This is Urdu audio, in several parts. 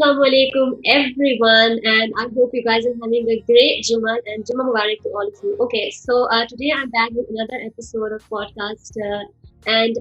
Assalamu alaikum everyone, and I hope you guys are having a great Jummah and Jummah Mubarak to all of you. Okay, so today I'm back with another episode of podcast and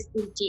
SMT,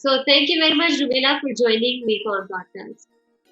So thank you very much, Rumeela, for joining me on podcast.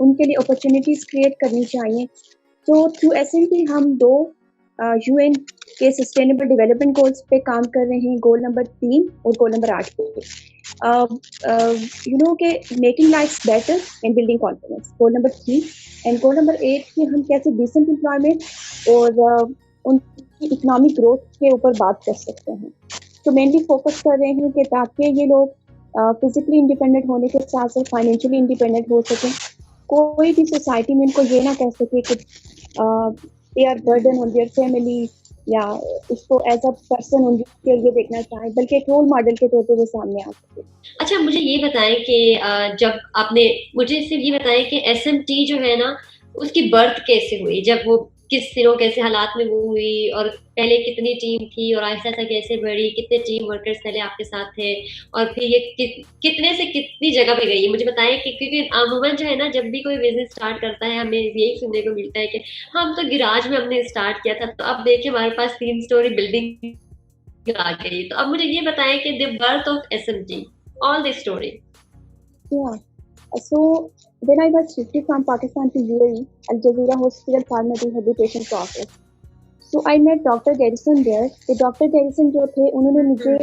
ان کے لیے اپرچونیٹیز کریٹ کرنی چاہیے. تو تھرو SMP ہم 2 UN کے سسٹینیبل ڈیولپمنٹ گولس پہ کام کر رہے ہیں, گول نمبر 3 اور گول نمبر 8 پہ. کہ making life better and building confidence, goal number 3, and goal number 8 کہ ہم کیسے ڈیسنٹ امپلائمنٹ اور ان کی اکنامک گروتھ کے اوپر بات کر سکتے ہیں. تو مینلی فوکس کر رہے ہیں کہ تاکہ یہ لوگ فزیکلی انڈیپینڈنٹ ہونے کے ساتھ ساتھ فائنینشلی انڈیپینڈنٹ ہو سکیں. کوئی بھی سوسائٹی میں ان کو یہ نہ کہہ سکے کہ they are burden on their family یا اس کو ایز اے پرسن ان کے لیے دیکھنا چاہیں, بلکہ ایک رول ماڈل کے طور پہ وہ سامنے آ سکے. اچھا مجھے یہ بتائیں کہ جب آپ نے مجھے صرف یہ بتائیں کہ SMP جو ہے نا اس کی برتھ کیسے ہوئی, جب وہ کس دنوں کیسے حالات میں وہ ہوئی, اور پہلے کتنی ٹیم تھی اور آہستہ آہستہ کیسے بڑھی, کتنے ٹیم ورکرز پہلے آپ کے ساتھ تھے, اور پھر یہ کتنے سے کتنی جگہ پہ گئی, مجھے بتائیں کہ کیونکہ عموماً جو ہے نا جب بھی کوئی بزنس اسٹارٹ کرتا ہے ہمیں یہی سننے کو ملتا ہے کہ ہم تو گراج میں ہم نے اسٹارٹ کیا تھا, تو اب دیکھیں ہمارے پاس 3 اسٹوری بلڈنگ آ گئی. تو اب مجھے یہ بتائیں کہ the birth of SMP, all the story. Yeah. So when I was shifted from Pakistan to UAE, Al Jazeera Hospital Pharmacy rehabilitation process. So I met Dr. Garrison there. The Dr. Garrison جو تھے انہوں نے مجھے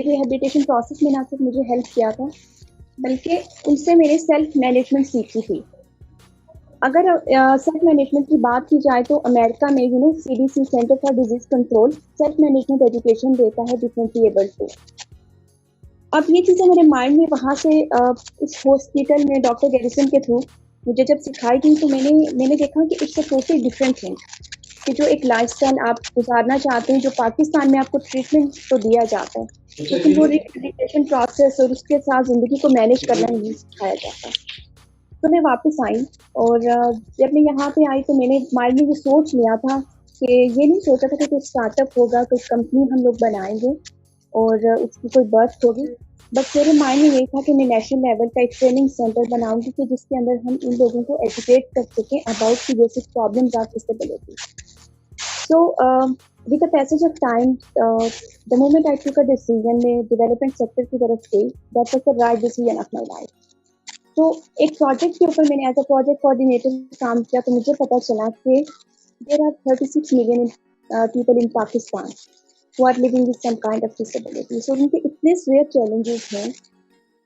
ریہیبلیٹیشن پروسیس میں نہ صرف مجھے ہیلپ کیا تھا بلکہ ان سے میں نے سیلف مینجمنٹ سیکھی تھی. اگر سیلف مینجمنٹ کی بات کی جائے تو امریکہ میں CDC centre for disease control self management education دیتا ہے ڈفرینٹلی ایبلڈ کو. اب یہ چیزیں میرے مائنڈ میں وہاں سے اس ہاسپٹل میں ڈاکٹر گیریسن کے تھرو مجھے جب سکھائی گئی تو میں نے دیکھا کہ it's a totally different thing کہ جو ایک لائف اسٹائل آپ گزارنا چاہتے ہیں جو پاکستان میں آپ کو ٹریٹمنٹ تو دیا جاتا ہے لیکن وہ ریہیبلیٹیشن پروسیس اور اس کے ساتھ زندگی کو مینیج کرنا نہیں سکھایا جاتا. تو میں واپس آئی اور جب میں یہاں پہ آئی تو میں نے مائنڈ میں یہ سوچ لیا تھا کہ یہ نہیں سوچا تھا کہ کوئی اسٹارٹ اپ ہوگا, کوئی کمپنی ہم لوگ بنائیں گے اور اس کی کوئی برتھ ہوگی, بٹ میرے مائنڈ میں یہی تھا کہ میں نیشنل لیول کا ایک ٹریننگ سینٹر بناؤں گی کہ جس کے اندر ہم ان لوگوں کو ایجوکیٹ کر سکیں about the basic problems of disability. So with the passage of time the moment I took a decision میں ڈیولپمنٹ سیکٹر کی طرف گئی, that was the right decision of my life. تو ایک پروجیکٹ کے اوپر میں نے ایز اے پروجیکٹ کوآرڈینیٹر کام کیا تو مجھے پتہ چلا کہ there are 36 million people in Pakistan who are living with some kind of disability. So ان کے اتنے سویئر چیلنجز ہیں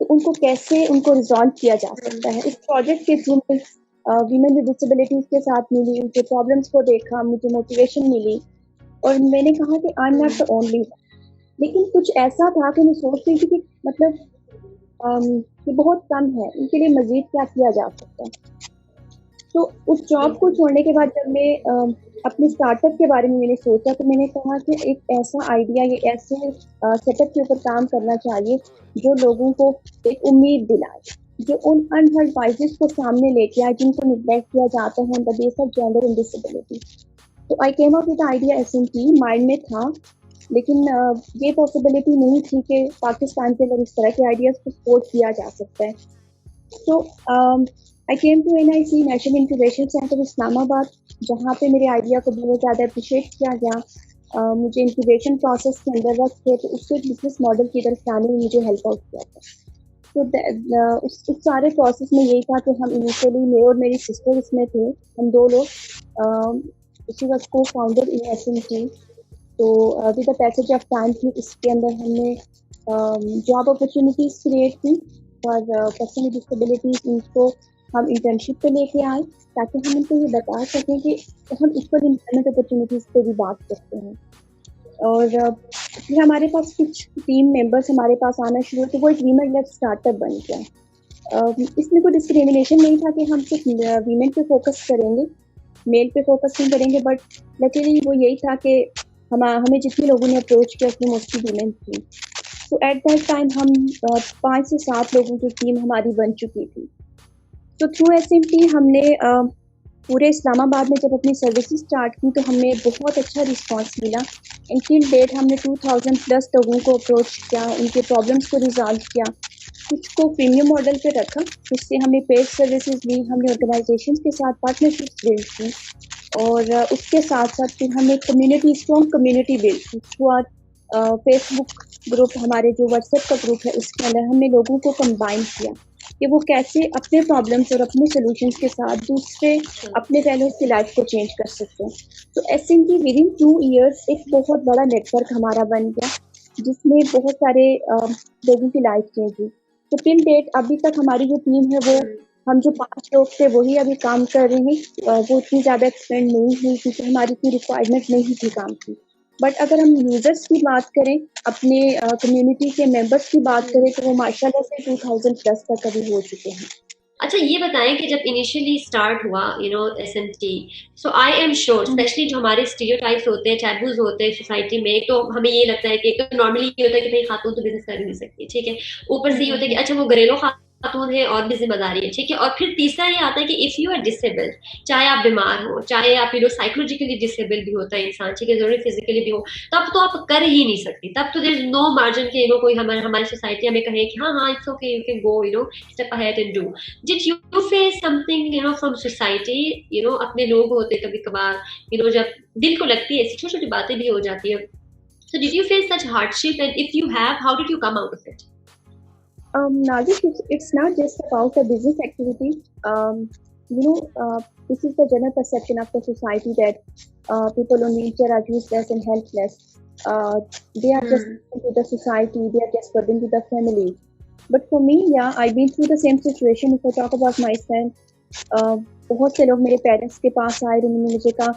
تو ان کو کیسے ان کو ریزالو کیا جا سکتا ہے. اس پروجیکٹ کے تھرو میں ویمن ود ڈسیبلٹیز کے ساتھ ملی, ان کے پرابلمس کو دیکھا, مجھے موٹیویشن ملی اور میں نے کہا کہ I am not the only. لیکن کچھ ایسا تھا کہ میں سوچ رہی تھی کہ مطلب یہ بہت کم ہے, ان کے لیے مزید کیا کیا جا سکتا ہے. تو اس جاب کو چھوڑنے کے بعد جب میں اپنے اسٹارٹ اپ کے بارے میں نے سوچا تو میں نے کہا کہ ایک ایسا آئیڈیا یا ایسے سیٹ اپ کے اوپر کام کرنا چاہیے جو لوگوں کو ایک امید دلائے, جو ان انہرڈ وائسز کو سامنے لے کے آئے جن کو نیگلیکٹ کیا جاتا ہے ان دا بیس آف جینڈر اینڈ ڈسیبلٹی. تو I came up with idea SMP mind میں تھا, لیکن یہ پاسبلٹی نہیں تھی کہ پاکستان کے اندر اس طرح کے آئیڈیاز کو سپورٹ کیا جا سکتا ہے. تو I came to NIC National Incubation Center Islamabad, جہاں پہ میرے آئیڈیا کو بہت زیادہ اپریشیٹ کیا گیا. مجھے انکیوبیشن پروسیس کے اندر رکھ کے تو اس سے بزنس ماڈل کی طرف جانے میں مجھے ہیلپ آؤٹ کیا تھا. تو اس سارے پروسیس میں یہی تھا کہ ہم انیشیلی میں اور میری سسٹر اس میں تھے, ہم 2 لوگ اسی واز کو فاؤنڈر ان SMP. تو with the passage of time تھی اس کے اندر ہم نے جاب اپرچونیٹیز کریٹ کی اور پرسن ود ڈسیبلٹیز ان کو ہم انٹرنشپ پہ لے کے آئے تاکہ ہم ان کو یہ بتا سکیں کہ ہم ایکول امپلائمنٹ اپرچونیٹیز پہ بھی بات کرتے ہیں. اور پھر ہمارے پاس کچھ ٹیم ممبرس ہمارے پاس آنا شروع ہوئے تو وہ ایک ویمن لیڈ اسٹارٹ اپ بن گیا. اس میں کوئی ڈسکریمنیشن نہیں تھا کہ ہم صرف ویمن پہ فوکس کریں گے, میل پہ فوکس نہیں کریں گے, بٹ لیکن وہ یہی تھا کہ ہمیں جتنے لوگوں نے اپروچ کیا اس میں موسٹلی ویمن تھی. تو ایٹ دیٹ ٹائم ہم 5 سے 7 لوگوں کی ٹیم ہماری بن چکی تھی. تو تھرو SMP ہم نے پورے اسلام آباد میں جب اپنی سروسز اسٹارٹ کی تو ہمیں بہت اچھا رسپانس ملا. انٹل ڈیٹ ہم نے 2000 پلس لوگوں کو اپروچ کیا, ان کے پرابلمس کو ریزالو کیا, کچھ کو پریمیم ماڈل پہ رکھا, جس سے ہمیں پیڈ سروسز لی, ہم نے آرگنائزیشن کے ساتھ پارٹنرشپس بلڈ کی اور اس کے ساتھ ساتھ پھر ہم نے کمیونٹی اسٹرانگ کمیونٹی بلڈ کی تھرو فیس بک گروپ, ہمارے جو واٹس ایپ کا گروپ ہے اس کے اندر ہم نے لوگوں کو کمبائن کیا کہ وہ کیسے اپنے پرابلمس اور اپنے سولوشنس کے ساتھ دوسرے اپنے فیلوز کی لائف کو چینج کر سکتے ہیں. تو ایسنٹلی ود ان 2 ایئرس ایک بہت بڑا نیٹ ورک ہمارا بن گیا جس میں بہت سارے لوگوں کی لائف چینج ہوئی. تو ٹل ڈیٹ ابھی تک ہماری جو ٹیم ہے وہ ہم جو 5 لوگ تھے وہی ابھی کام کر رہے ہیں. وہ اتنی زیادہ ایکسپینڈ نہیں ہوئی کیونکہ ہماری اتنی ریکوائرمنٹ نہیں تھی کام کی. بٹ اگر ہم یوزرس کی بات کریں, اپنے کمیونٹی کے ممبرس کی بات کریں تو وہ ماشاء اللہ سے 2000 پلس تک ابھی ہو چکے ہیں. اچھا یہ بتائیں کہ جب انیشیلی اسٹارٹ ہوا S M T, so I am sure especially جو ہمارے اسٹیریوٹائپس ہوتے ہیں, ٹیبوز ہوتے ہیں سوسائٹی میں, تو ہمیں یہ لگتا ہے کہ نارملی یہ ہوتا ہے کہ بھائی خاتون تو بزنس کر ہی نہیں سکتی, ٹھیک ہے. اوپر سے یہ ہوتا ہے کہ اچھا وہ گھریلو خاتون ہے اور بھی ذمہ داری ہے, ٹھیک ہے. اور پھر تیسرا یہ آتا ہے کہ اف یو آر ڈسیبل, چاہے آپ بیمار ہو, چاہے آپ سائیکولوجیکلی ڈسیبل بھی ہوتا ہے انسان, ٹھیک ہے, ضروری فزیکلی بھی ہو, تب تو آپ کر ہی نہیں سکتی. تب تو دیر از نو مارجن کہ کوئی ہماری سوسائٹی ہمیں کہے کہ ہاں it's okay, you can go step ahead and do. Did you face something from society, اپنے لوگ ہوتے کبھی کبھار جب دل کو لگتی ہے ایسی چھوٹی چھوٹی باتیں بھی ہو جاتی ہے, so did you face such hardship, and if you have, how did you come out of it? Nagish, it's not just about a business activity. This is the general perception of the society that people on wheelchair are useless and helpless. They are just into the society, they are just burden to the family. But for me, yeah, I've been through the same situation. If I talk about myself, بہت سے لوگ میرے پیرنٹس کے پاس آئے, انہوں نے مجھے کہا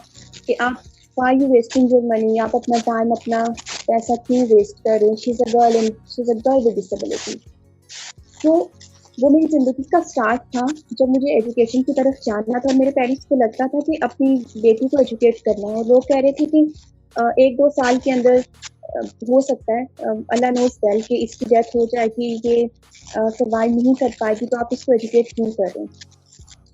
کہ آپ why are you wasting your money, آپ اپنا ٹائم اپنا پیسہ کیوں ویسٹ کر رہے ہیں, she's a girl with disability. تو وہ میری زندگی کا اسٹارٹ تھا جب مجھے ایجوکیشن کی طرف جانا تھا. میرے پیرنٹس کو لگتا تھا کہ اپنی بیٹی کو ایجوکیٹ کرنا ہے, اور لوگ کہہ رہے تھے کہ 1-2 سال کے اندر ہو سکتا ہے, اللہ نوز ویل, کہ اس کی ڈیتھ ہو جائے گی, یہ سروائیو نہیں کر پائے گی, تو آپ اس کو ایجوکیٹ کیوں کر رہے ہیں.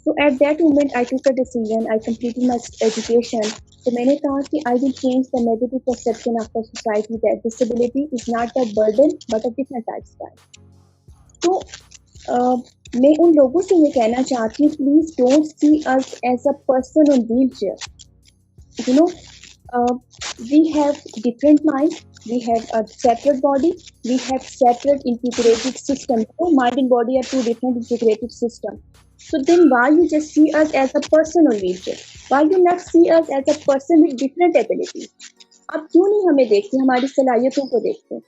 So at that moment I took a decision, I completed my education. تو میں نے کہا کہ I will change the negative perception of the society that disability is not a burden but a different lifestyle. تو میں ان لوگوں سے یہ کہنا چاہتی ہوں, please don't see us as a person on wheelchair. We have different minds, we have a separate body, we have separate integrated system. Mind and body are 2 different integrated systems. So then why you just see us as a person on wheelchair? Why you not see us as a person with different abilities? آپ کیوں نہیں ہمیں دیکھتے, ہماری صلاحیتوں کو دیکھتے؟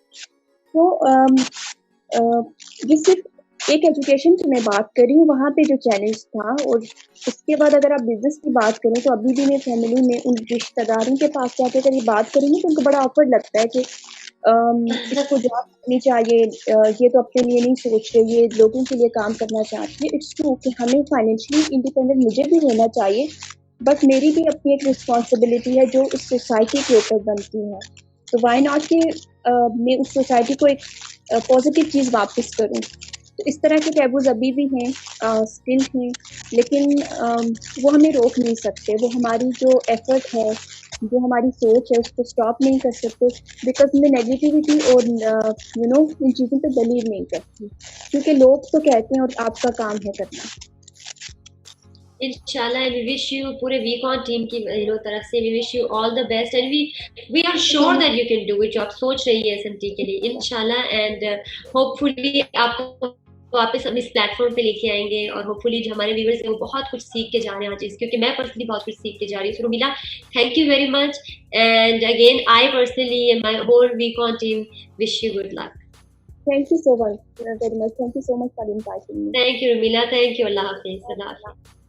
تو یہ صرف ایک ایجوکیشن کی میں بات کر رہی ہوں, وہاں پہ جو چیلنج تھا. اور اس کے بعد اگر آپ بزنس کی بات کریں تو ابھی بھی میں فیملی میں ان رشتہ داروں کے پاس جا کے اگر یہ بات کریں گی تو ان کو بڑا آکورڈ لگتا ہے کہ اس کو جاب کرنی چاہیے, یہ تو اپنے لیے نہیں سوچ رہے, یہ لوگوں کے لیے کام کرنا چاہتی ہے. اٹس ٹرو کہ ہمیں فائنینشلی انڈیپینڈنٹ مجھے بھی ہونا چاہیے, بٹ میری بھی اپنی ایک رسپانسبلٹی ہے جو اس سوسائٹی کے اوپر بنتی ہے. تو وائی ناٹ کہ میں اس سوسائٹی کو ایک پازیٹیو چیز واپس کروں. تو اس طرح کے ٹیبوز ابھی بھی ہیں, اسٹل ہیں, لیکن وہ ہمیں روک نہیں سکتے. وہ ہماری جو ایفرٹ ہے, جو ہماری سوچ ہے, اس کو اسٹاپ نہیں کر سکتے, بیکاز میں نیگیٹیوٹی اور ان چیزوں پہ بلیو نہیں کرتی, کیونکہ لوگ تو کہتے ہیں اور آپ کا کام ہے کرنا. انشاءاللہ وی وش یو پورے ویک آن ٹیم کی طرف سے we wish you all the best, and we are sure that you can do it, جو آپ سوچ رہی ہے ایس ایم ٹی کے لیے انشاءاللہ. اینڈ ہوپ فلی آپ کو واپس ہم اس پلیٹ فارم پہ لے کے آئیں گے, اور ہوپ فلی جو ہمارے ویورز ہیں وہ بہت کچھ سیکھ کے جا رہے ہیں آج, کیونکہ میں پرسنلی بہت کچھ سیکھ کے جا رہی ہوں. Romila, thank you very much, and again I personally and my whole week on team wish you good luck. Thank you so much very much. Thank you so much for inviting me. Thank you, Rumila. Thank you. Allah Hafiz. Allah Hafiz.